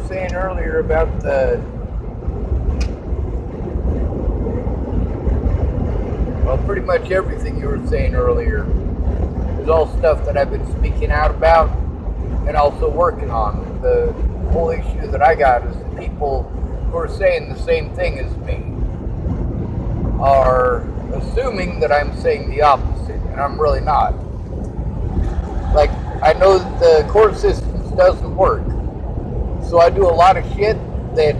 saying earlier about pretty much everything you were saying earlier is all stuff that I've been speaking out about and also working on. The whole issue that I got is the people who are saying the same thing as me are assuming that I'm saying the opposite, and I'm really not. Like, I know that the court system doesn't work, so I do a lot of shit that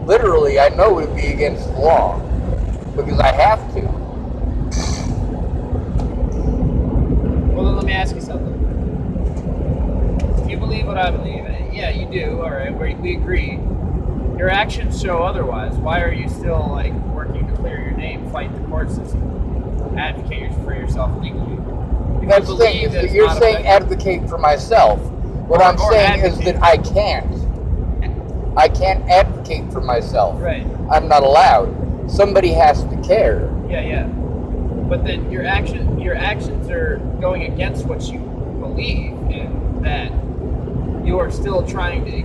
literally I know would be against the law because I have to. Well, then let me ask you something. If you believe what I believe, yeah, you do, all right, we agree. Your actions show otherwise. Why are you still, like, working to clear your name, fight the court system, advocate for yourself legally? That's the thing, is that you're saying advocate for myself. What I'm saying is that I can't. I can't advocate for myself. Right. I'm not allowed. Somebody has to care. Yeah. But then your actions are going against what you believe, in that you are still trying to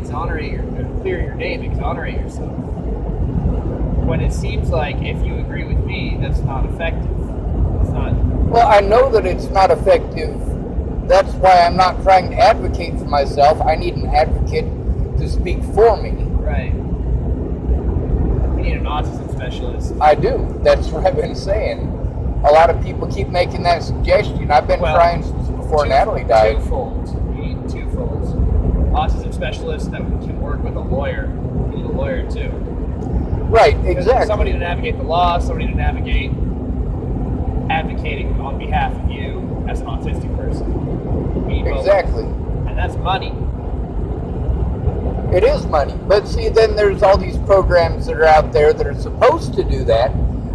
clear your name, exonerate yourself. When it seems like, if you agree with me, that's not effective. It's not. Well, I know that it's not effective. That's why I'm not trying to advocate for myself. I need an advocate to speak for me. Right. You need an autism specialist. I do. That's what I've been saying. A lot of people keep making that suggestion. I've been trying since before Natalie died. Twofold. You need twofold. Autism specialist that can work with a lawyer. You need a lawyer too. Right, exactly. Somebody to navigate the law, somebody to navigate advocating on behalf of you as an autistic person. Exactly. And that's money. It is money. But see, then there's all these programs that are out there that are supposed to do that.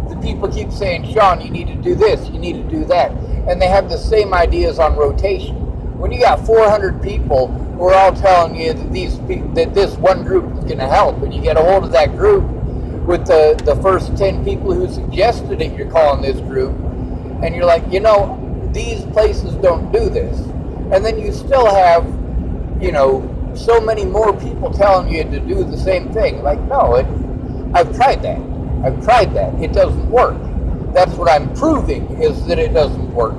The people keep saying, Sean, you need to do this, you need to do that. And they have the same ideas on rotation. When you got 400 people who are all telling you that this one group is going to help, and you get a hold of that group with the first 10 people who suggested it, you're calling this group, and you're like, these places don't do this. And then you still have, so many more people telling you to do the same thing. Like, no, I've tried that. It doesn't work. That's what I'm proving, is that it doesn't work.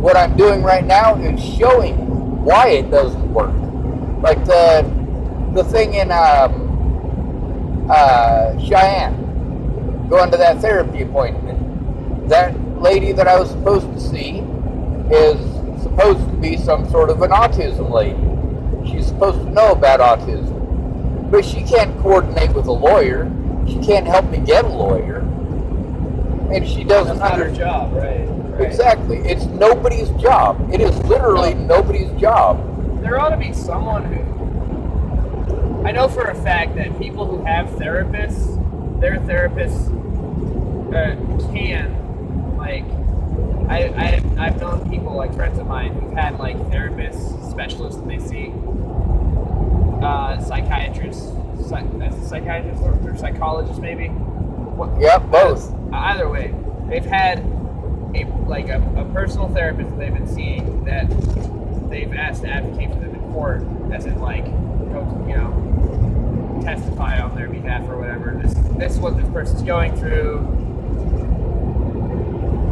What I'm doing right now is showing why it doesn't work. Like the thing in Cheyenne, going to that therapy appointment. That lady that I was supposed to see is supposed to be some sort of an autism lady. She's supposed to know about autism. But she can't coordinate with a lawyer. She can't help me get a lawyer. And she doesn't That's not her job, right? Exactly. It's nobody's job. It is literally nobody's job. There ought to be someone who... I know for a fact that people who have therapists, their therapists can, like... I've known people, like friends of mine, who've had, like, therapists, specialists that they see, psychiatrists, as a psychiatrist or psychologist maybe. Yep, both. Either way, they've had a personal therapist that they've been seeing that they've asked to advocate for them in court, as in, like, testify on their behalf or whatever. This is what this person's going through.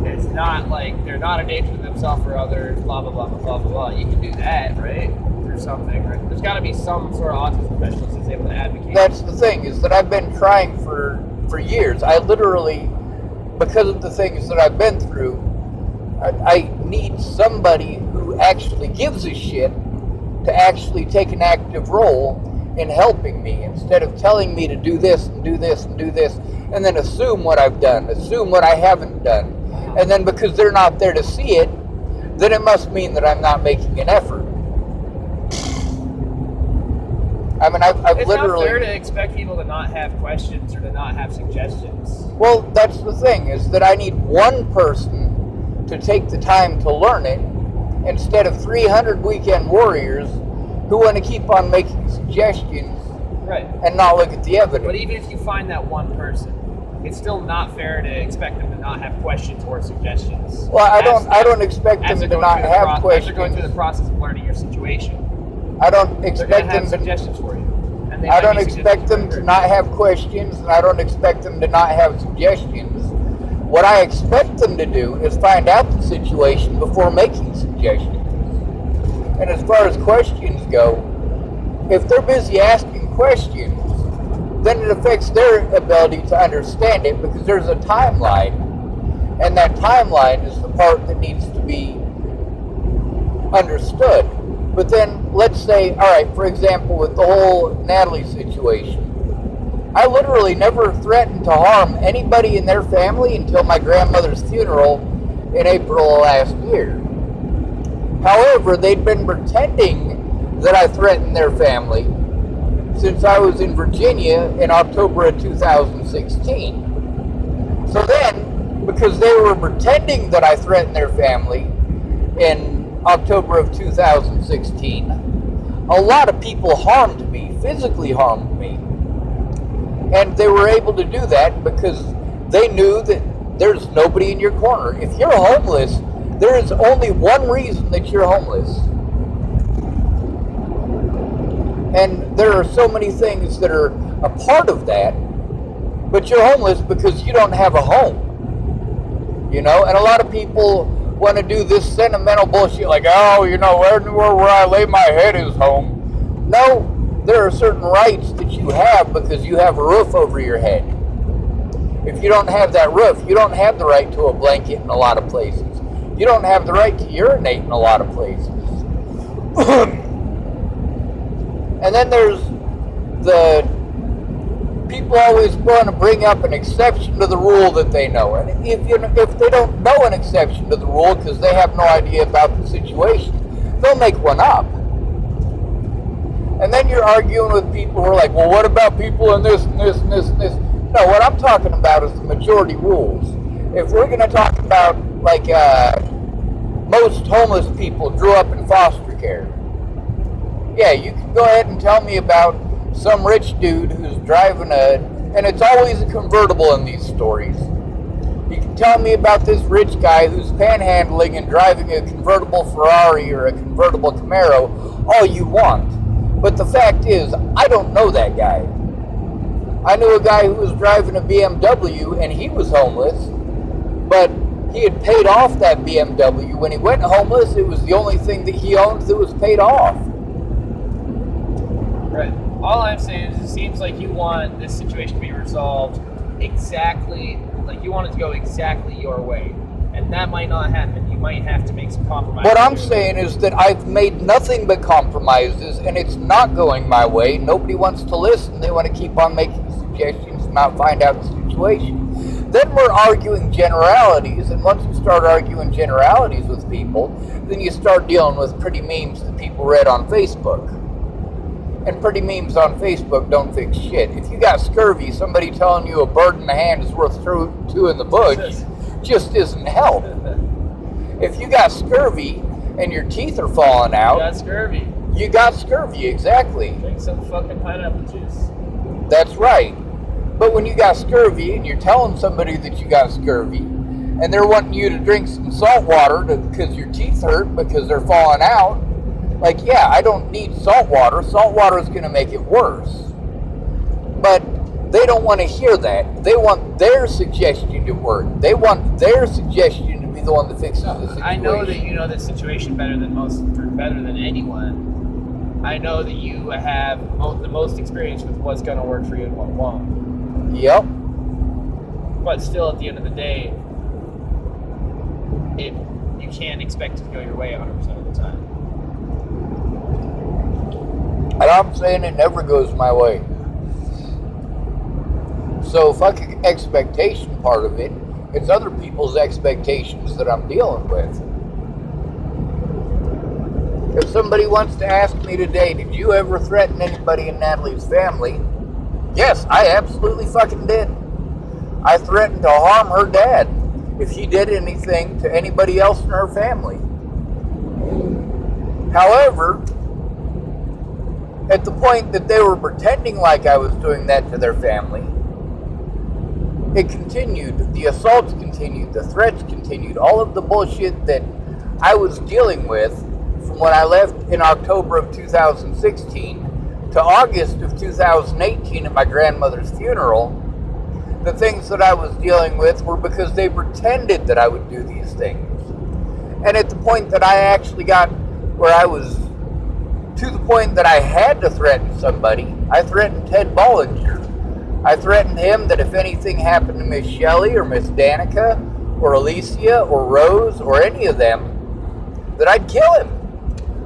It's not like they're not a danger to themselves or others, blah, blah, blah, blah, blah, blah, blah. You can do that, right? Through something, right? There's got to be some sort of autism specialist that's able to advocate. That's the thing, is that I've been trying for years. I literally, because of the things that I've been through, I need somebody who actually gives a shit to actually take an active role in helping me, instead of telling me to do this and do this and do this, and then assume what I've done, assume what I haven't done. And then because they're not there to see it, then it must mean that I'm not making an effort. I mean, I've it's literally... It's not fair to expect people to not have questions or to not have suggestions. Well, that's the thing, is that I need one person to take the time to learn it, instead of 300 weekend warriors who want to keep on making suggestions, right, and not look at the evidence. But even if you find that one person, it's still not fair to expect them to not have questions or suggestions. Well, I don't expect them to not have questions. As they're going through the process of learning your situation. I don't expect them to have suggestions for you. And they I might don't be expect them to not have questions, and I don't expect them to not have suggestions. What I expect them to do is find out the situation before making suggestions. And as far as questions go, if they're busy asking questions, then it affects their ability to understand it, because there's a timeline, and that timeline is the part that needs to be understood. But then, let's say, all right, for example, with the whole Natalie situation, I literally never threatened to harm anybody in their family until my grandmother's funeral in April of last year. However, they'd been pretending that I threatened their family since I was in Virginia in October of 2016. So then, because they were pretending that I threatened their family in October of 2016, a lot of people harmed me, physically harmed me. And they were able to do that because they knew that there's nobody in your corner. If you're homeless, there is only one reason that you're homeless. And there are so many things that are a part of that, but you're homeless because you don't have a home. You know, and a lot of people want to do this sentimental bullshit like, oh, you know, where I lay my head is home. No, there are certain rights that you have because you have a roof over your head. If you don't have that roof, you don't have the right to a blanket in a lot of places. You don't have the right to urinate in a lot of places. And then there's the people always want to bring up an exception to the rule that they know. And if they don't know an exception to the rule because they have no idea about the situation, they'll make one up. And then you're arguing with people who are like, well, what about people in this and this and this and this? No, what I'm talking about is the majority rules. If we're going to talk about, like, most homeless people grew up in foster care. Yeah, you can go ahead and tell me about some rich dude who's driving and it's always a convertible in these stories. You can tell me about this rich guy who's panhandling and driving a convertible Ferrari or a convertible Camaro all you want. But the fact is, I don't know that guy. I knew a guy who was driving a BMW and he was homeless, but he had paid off that BMW. When he went homeless, it was the only thing that he owned that was paid off. Right. All I'm saying is it seems like you want this situation to be resolved exactly, like you want it to go exactly your way. And that might not happen. You might have to make some compromises. What I'm saying is that I've made nothing but compromises, and it's not going my way. Nobody wants to listen. They want to keep on making suggestions and not find out the situation. Then we're arguing generalities, and once you start arguing generalities with people, then you start dealing with pretty memes that people read on Facebook. And pretty memes on Facebook don't fix shit. If you got scurvy, somebody telling you a bird in the hand is worth two in the bush just isn't help. If you got scurvy and your teeth are falling out, you got scurvy. You got scurvy, exactly. Drink some fucking pineapple juice. That's right. But when you got scurvy and you're telling somebody that you got scurvy, and they're wanting you to drink some salt water because your teeth hurt because they're falling out, like, yeah, I don't need salt water. Salt water is going to make it worse. But they don't want to hear that. They want their suggestion to work. They want their suggestion to be the one that fixes the situation. I know that you know this situation better than anyone. I know that you have the most experience with what's going to work for you and what won't. Yep. But still, at the end of the day, you can't expect it to go your way 100% of the time. And I'm saying it never goes my way. So fucking expectation part of it, it's other people's expectations that I'm dealing with. If somebody wants to ask me today, did you ever threaten anybody in Natalie's family? Yes, I absolutely fucking did. I threatened to harm her dad if he did anything to anybody else in her family. However, at the point that they were pretending like I was doing that to their family, it continued. The assaults continued. The threats continued. All of the bullshit that I was dealing with from when I left in October of 2016 to August of 2018 at my grandmother's funeral, the things that I was dealing with were because they pretended that I would do these things. And at the point that I actually got where I was to the point that I had to threaten somebody, I threatened Ted Bollinger. I threatened him that if anything happened to Miss Shelley or Miss Danica or Alicia or Rose or any of them, that I'd kill him.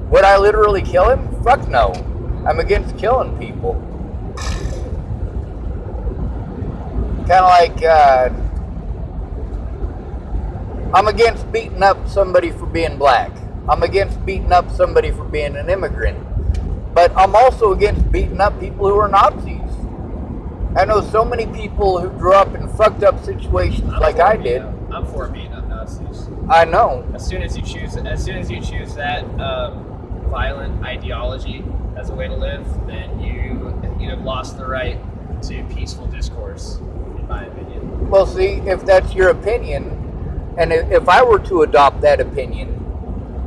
Would I literally kill him? Fuck no. I'm against killing people. Kind of like, I'm against beating up somebody for being black. I'm against beating up somebody for being an immigrant. But I'm also against beating up people who are Nazis. I know so many people who grew up in fucked up situations like I did. I'm for beating up Nazis. I know. As soon as you choose that violent ideology as a way to live, then you have lost the right to peaceful discourse, in my opinion. Well, see, if that's your opinion, and if I were to adopt that opinion,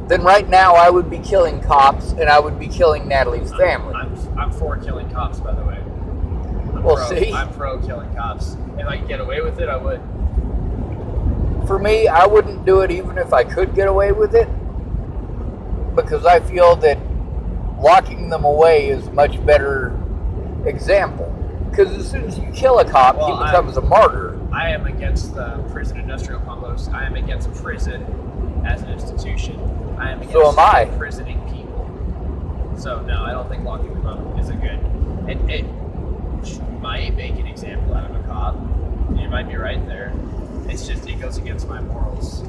then right now I would be killing cops and I would be killing Natalie's family. I'm for killing cops, by the way. I'm pro killing cops. If I could get away with it, I would. For me, I wouldn't do it even if I could get away with it, because I feel that locking them away is a much better example. Because as soon as you kill a cop, he becomes a martyr. I am against the prison industrial complex. I am against prison as an institution. I am against imprisoning people. So no, I don't think locking them up is a good. It might make an example out of a cop. You might be right there. It's just it goes against my morals.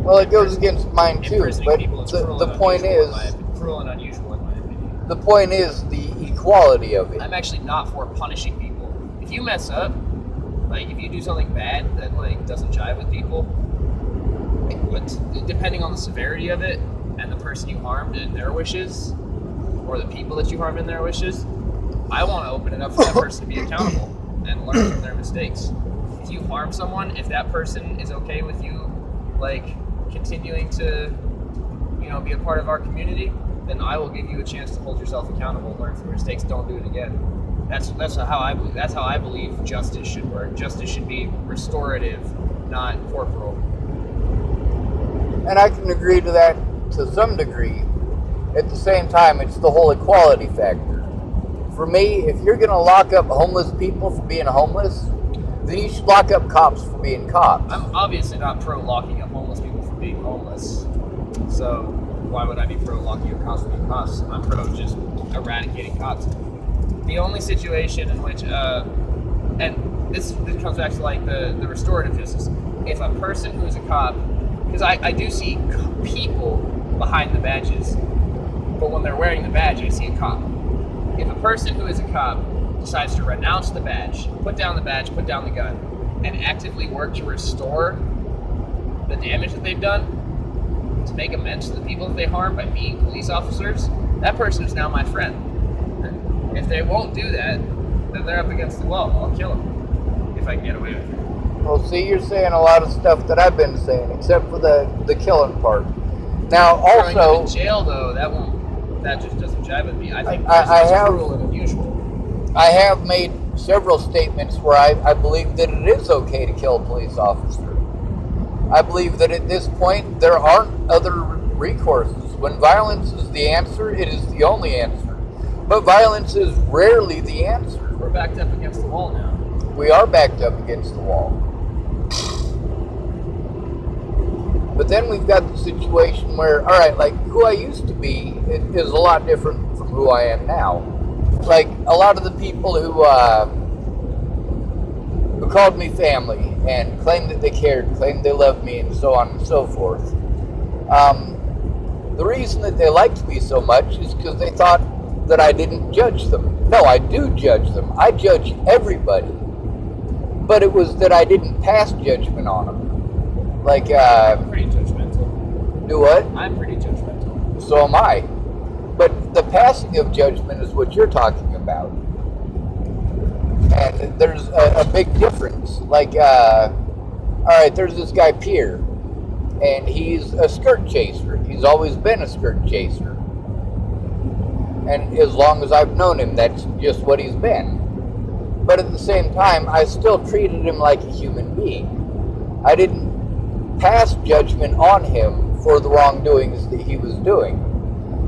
Well, it goes against mine too. But the point is cruel and unusual in my opinion. The point is the equality of it. I'm actually not for punishing people. If you mess up, like if you do something bad that like doesn't jive with people, depending on the severity of it and the person you harmed and their wishes, or the people that you harmed and their wishes, I want to open it up for that person to be accountable and learn from their mistakes. If you harm someone, if that person is okay with you, like continuing to, be a part of our community, then I will give you a chance to hold yourself accountable, learn from your mistakes, don't do it again. That's how I believe justice should work. Justice should be restorative, not corporal. And I can agree to that to some degree. At the same time, it's the whole equality factor. For me, if you're going to lock up homeless people for being homeless, then you should lock up cops for being cops. I'm obviously not pro locking up homeless people for being homeless. So why would I be pro locking up cops for being cops? I'm pro just eradicating cops. The only situation in which, and this comes back to like the restorative justice. If a person who is a cop, because I do see people behind the badges, but when they're wearing the badge, I see a cop. If a person who is a cop decides to renounce the badge, put down the gun, and actively work to restore the damage that they've done, to make amends to the people that they harmed by being police officers, that person is now my friend. If they won't do that, then they're up against the wall. I'll kill them if I can get away with it. Well, see, you're saying a lot of stuff that I've been saying, except for the killing part. Now, also, throwing them in jail though, that just doesn't jive with me. I think that's cruel and unusual. I have made several statements where I believe that it is okay to kill a police officer. I believe that at this point there aren't other recourses. When violence is the answer, it is the only answer. But violence is rarely the answer. We're backed up against the wall now. We are backed up against the wall. But then we've got the situation where, all right, like who I used to be is a lot different from who I am now. Like a lot of the people who called me family and claimed that they cared, claimed they loved me, and so on and so forth. The reason that they liked me so much is because they thought that I didn't judge them. No, I do judge them. I judge everybody. But it was that I didn't pass judgment on them. Like, I'm pretty judgmental. Do what? I'm pretty judgmental. So am I. But the passing of judgment is what you're talking about. And there's a big difference. Like, all right, there's this guy, Pierre, and he's a skirt chaser. He's always been a skirt chaser. And as long as I've known him, that's just what he's been. But at the same time, I still treated him like a human being. I didn't pass judgment on him for the wrongdoings that he was doing.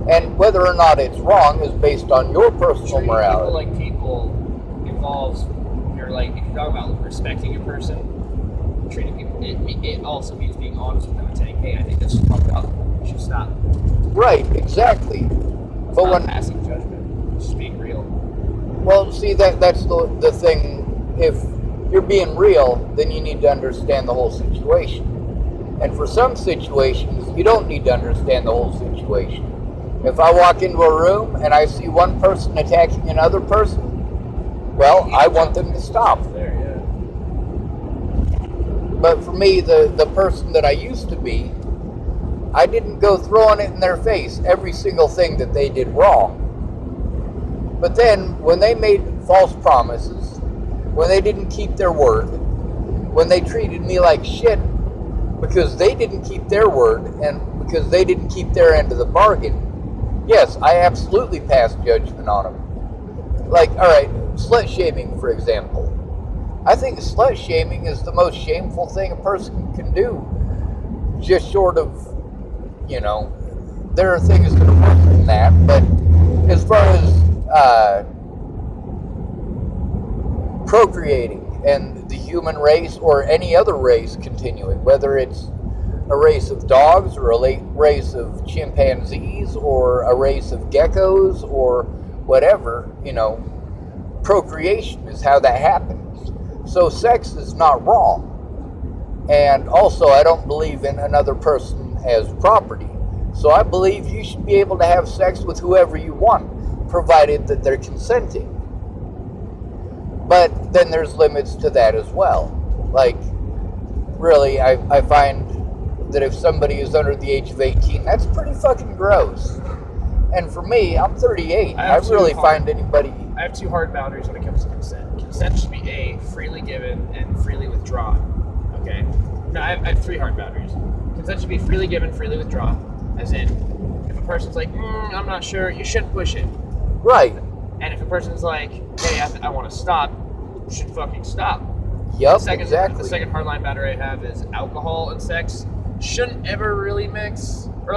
And whether or not it's wrong is based on your personal morality. Treating people like people involves, if you're talking about respecting a person, treating people, it also means being honest with them and saying, hey, I think this is fucked up. You should stop. Right, exactly. It's but not when passing judgment, it's just being real. Well, see, that's the thing. If you're being real, then you need to understand the whole situation. And for some situations, you don't need to understand the whole situation. If I walk into a room and I see one person attacking another person, well, I want them to stop. There, yeah. But for me, the person that I used to be, I didn't go throwing it in their face, every single thing that they did wrong. But then, when they made false promises, when they didn't keep their word, when they treated me like shit because they didn't keep their word and because they didn't keep their end of the bargain, yes, I absolutely passed judgment on them. Like, alright, slut shaming, for example. I think slut shaming is the most shameful thing a person can do. Just short of, there are things that are worse than that, but as far as procreating and the human race or any other race continuing, whether it's a race of dogs or a race of chimpanzees or a race of geckos or whatever, procreation is how that happens. So sex is not wrong. And also, I don't believe in another person as property. So I believe you should be able to have sex with whoever you want, provided that they're consenting. But then there's limits to that as well. Like, really, I find that if somebody is under the age of 18, that's pretty fucking gross. And for me, I'm 38. I really find anybody... I have two hard boundaries when it comes to consent. Consent should be A, freely given and freely withdrawn. Okay? No, I have three hard boundaries. Consent should be freely given, freely withdrawn. As in, if a person's like, I'm not sure, you shouldn't push it. Right. And if a person's like, hey, I want to stop, you should fucking stop. Yep, exactly. The second hardline boundary I have is alcohol and sex shouldn't ever really mix. Or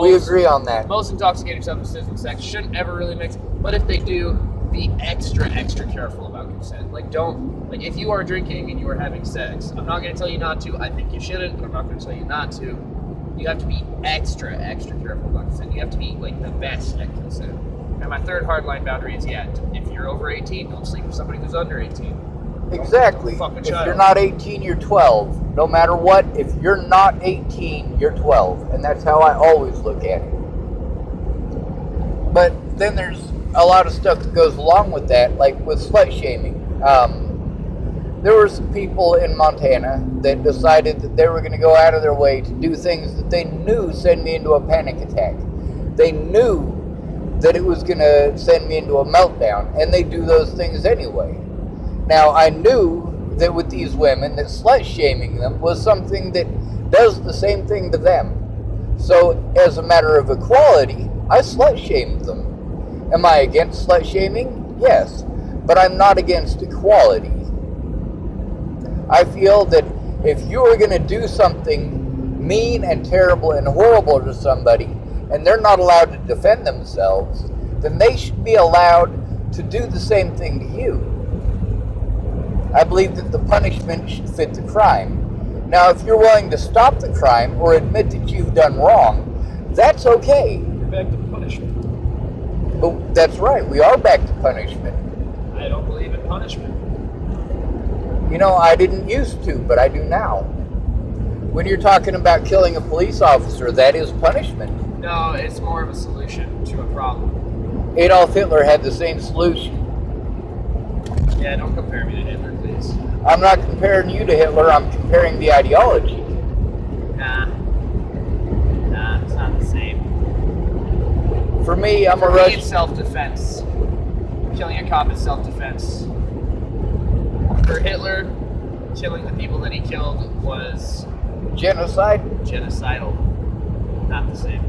we agree on that. Most intoxicating substances and sex shouldn't ever really mix. But if they do, be extra careful about consent. If you are drinking and you are having sex, I'm not going to tell you not to. I think you shouldn't, but I'm not going to tell you not to. You have to be extra careful about consent. You have to be the best at consent. And my third hardline boundary is, if you're over 18, don't sleep with somebody who's under 18. Exactly. If you're not 18, you're 12. No matter what, if you're not 18, you're 12. And that's how I always look at it. But then there's a lot of stuff that goes along with that, like with slut shaming. There were some people in Montana that decided that they were going to go out of their way to do things that they knew send me into a panic attack. They knew that it was going to send me into a meltdown, and they do those things anyway. Now, I knew that with these women, that slut shaming them was something that does the same thing to them. So, as a matter of equality, I slut shamed them. Am I against slut shaming? Yes. But I'm not against equality. I feel that if you are going to do something mean and terrible and horrible to somebody, and they're not allowed to defend themselves, then they should be allowed to do the same thing to you. I believe that the punishment should fit the crime. Now, if you're willing to stop the crime or admit that you've done wrong, that's okay. You're back to punishment. But that's right, we are back to punishment. I don't believe in punishment. I didn't used to, but I do now. When you're talking about killing a police officer, that is punishment. No, it's more of a solution to a problem. Adolf Hitler had the same solution. Yeah, don't compare me to Hitler, please. I'm not comparing you to Hitler, I'm comparing the ideology. Nah, it's not the same. For me, I'm For a me, Russian. it's self-defense. Killing a cop is self-defense. For Hitler, killing the people that he killed was... Genocide? Genocidal. Not the same.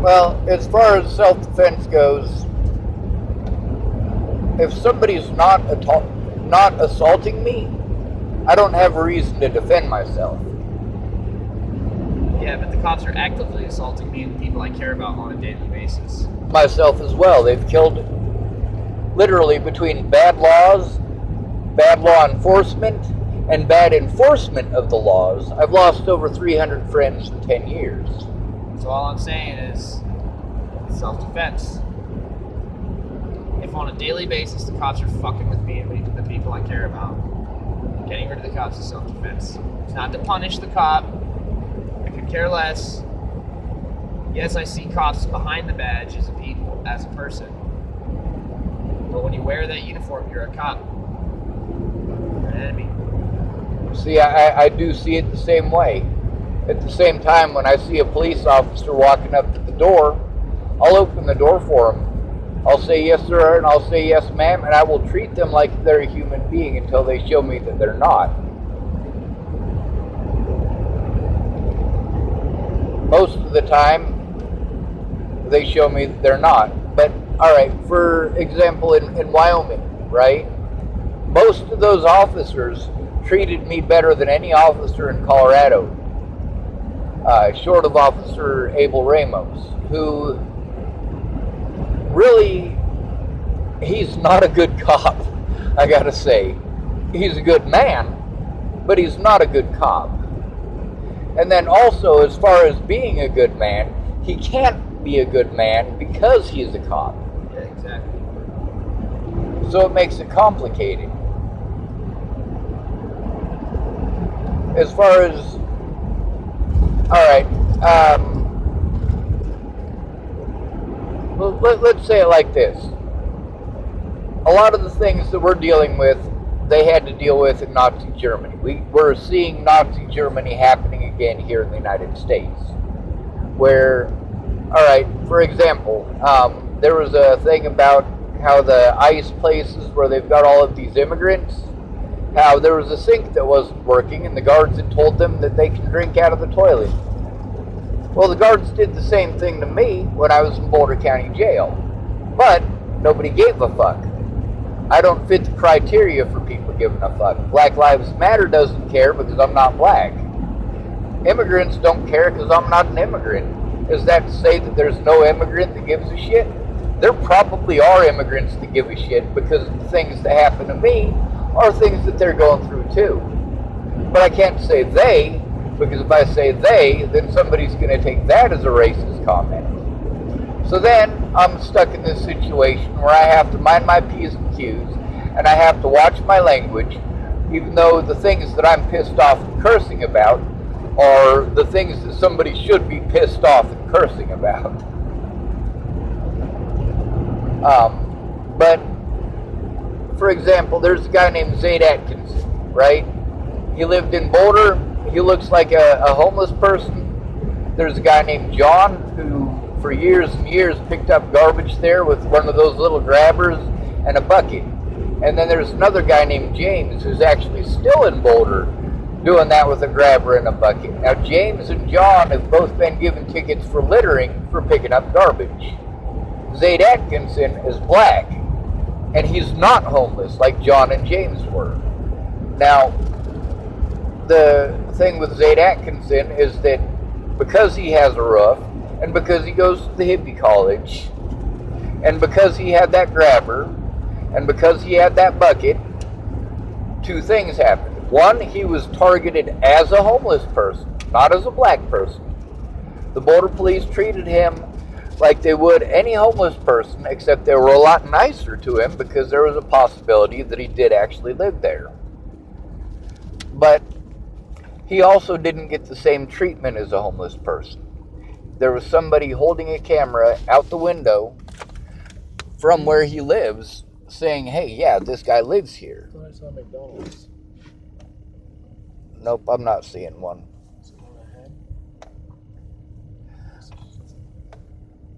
Well, as far as self-defense goes, if somebody's not assaulting me, I don't have a reason to defend myself. Yeah, but the cops are actively assaulting me and the people I care about on a daily basis. Myself as well. They've killed, literally, between bad laws, bad law enforcement, and bad enforcement of the laws. I've lost over 300 friends in 10 years. So all I'm saying is self-defense. If on a daily basis the cops are fucking with me and the people I care about, getting rid of the cops is self-defense. It's not to punish the cop. I could care less. Yes, I see cops behind the badge as a people, as a person. But when you wear that uniform, you're a cop. You're an enemy. See, I do see it the same way. At the same time, when I see a police officer walking up to the door, I'll open the door for them. I'll say yes sir and I'll say yes ma'am, and I will treat them like they're a human being until they show me that they're not. Most of the time, they show me that they're not. But, alright, for example, in Wyoming, right? Most of those officers treated me better than any officer in Colorado. Short of Officer Abel Ramos, who really, he's not a good cop, I gotta say. He's a good man, but he's not a good cop. And then also, as far as being a good man, he can't be a good man because he's a cop. Yeah, exactly. So it makes it complicated. As far as, alright, let's say it like this. A lot of the things that we're dealing with, they had to deal with in Nazi Germany. We're seeing Nazi Germany happening again here in the United States. Where, alright, for example, there was a thing about how the ICE places where they've got all of these immigrants, how there was a sink that wasn't working and the guards had told them that they can drink out of the toilet. Well, the guards did the same thing to me when I was in Boulder County Jail. But nobody gave a fuck. I don't fit the criteria for people giving a fuck. Black Lives Matter doesn't care because I'm not black. Immigrants don't care because I'm not an immigrant. Is that to say that there's no immigrant that gives a shit? There probably are immigrants that give a shit because the things that happen to me are things that they're going through too. But I can't say they, because if I say they, then somebody's going to take that as a racist comment. So then I'm stuck in this situation where I have to mind my P's and Q's, and I have to watch my language, even though the things that I'm pissed off and cursing about are the things that somebody should be pissed off and cursing about. But, for example, there's a guy named Zaid Atkinson, right? He lived in Boulder. He looks like a homeless person. There's a guy named John who, for years and years, picked up garbage there with one of those little grabbers and a bucket. And then there's another guy named James who's actually still in Boulder doing that with a grabber and a bucket. Now, James and John have both been given tickets for littering for picking up garbage. Zaid Atkinson is black, and he's not homeless like John and James were. Now, the thing with Zaid Atkinson is that because he has a roof, and because he goes to the hippie college, and because he had that grabber, and because he had that bucket, two things happened. One, he was targeted as a homeless person, not as a black person. The Boulder Police treated him like they would any homeless person, except they were a lot nicer to him because there was a possibility that he did actually live there. But he also didn't get the same treatment as a homeless person. There was somebody holding a camera out the window from where he lives saying, hey, yeah, this guy lives here. I saw McDonald's. Nope, I'm not seeing one.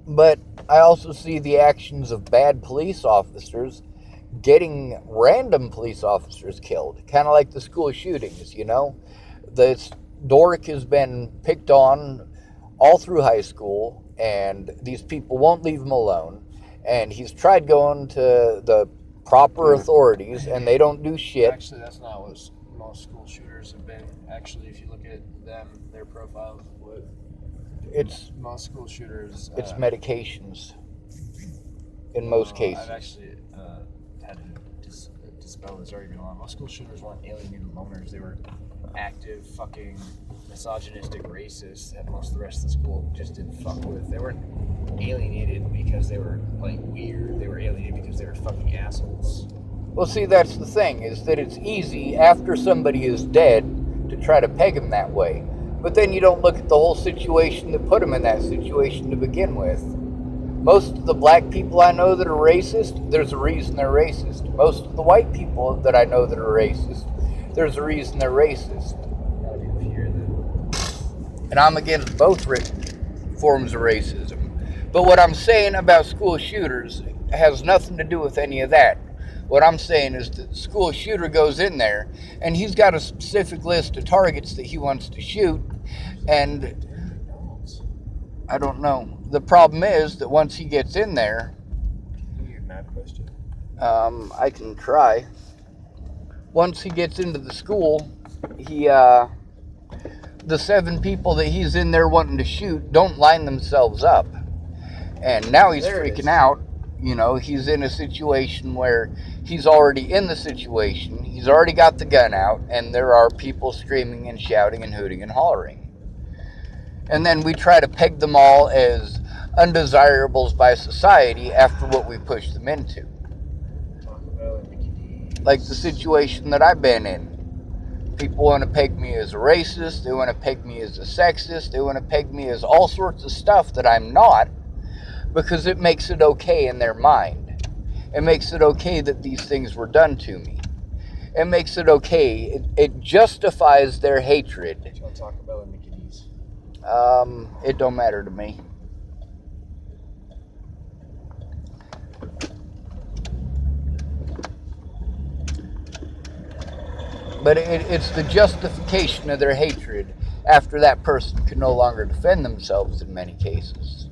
But I also see the actions of bad police officers getting random police officers killed. Kind of like the school shootings, you know? This dork has been picked on all through high school, and these people won't leave him alone. And he's tried going to the proper authorities, and they don't do shit. Actually, that's not what most school shooters have been. Actually, if you look at them, their profiles, It's most school shooters. it's medications in most cases. I've actually had to dispel this argument a lot. Most school shooters weren't alienated loners. They were active, fucking misogynistic racists that most of the rest of the school just didn't fuck with. They weren't alienated because they were like weird. They were alienated because they were fucking assholes. Well, see, that's the thing, is that it's easy after somebody is dead to try to peg them that way. But then you don't look at the whole situation that put them in that situation to begin with. Most of the black people I know that are racist, there's a reason they're racist. Most of the white people that I know that are racist, there's a reason they're racist. Gotta be the fear that. And I'm against both forms of racism. But what I'm saying about school shooters has nothing to do with any of that. What I'm saying is that the school shooter goes in there, and he's got a specific list of targets that he wants to shoot, and I don't know. The problem is that once he gets in there, I can try. Once he gets into the school, the 7 people that he's in there wanting to shoot don't line themselves up. And now he's freaking out. You know, he's in a situation where he's already in the situation. He's already got the gun out, and there are people screaming and shouting and hooting and hollering. And then we try to peg them all as undesirables by society after what we push them into. Like the situation that I've been in. People want to peg me as a racist. They want to peg me as a sexist. They want to peg me as all sorts of stuff that I'm not, because it makes it okay in their mind. It makes it okay that these things were done to me. It makes it okay. It justifies their hatred. It don't matter to me. But it's the justification of their hatred after that person can no longer defend themselves in many cases.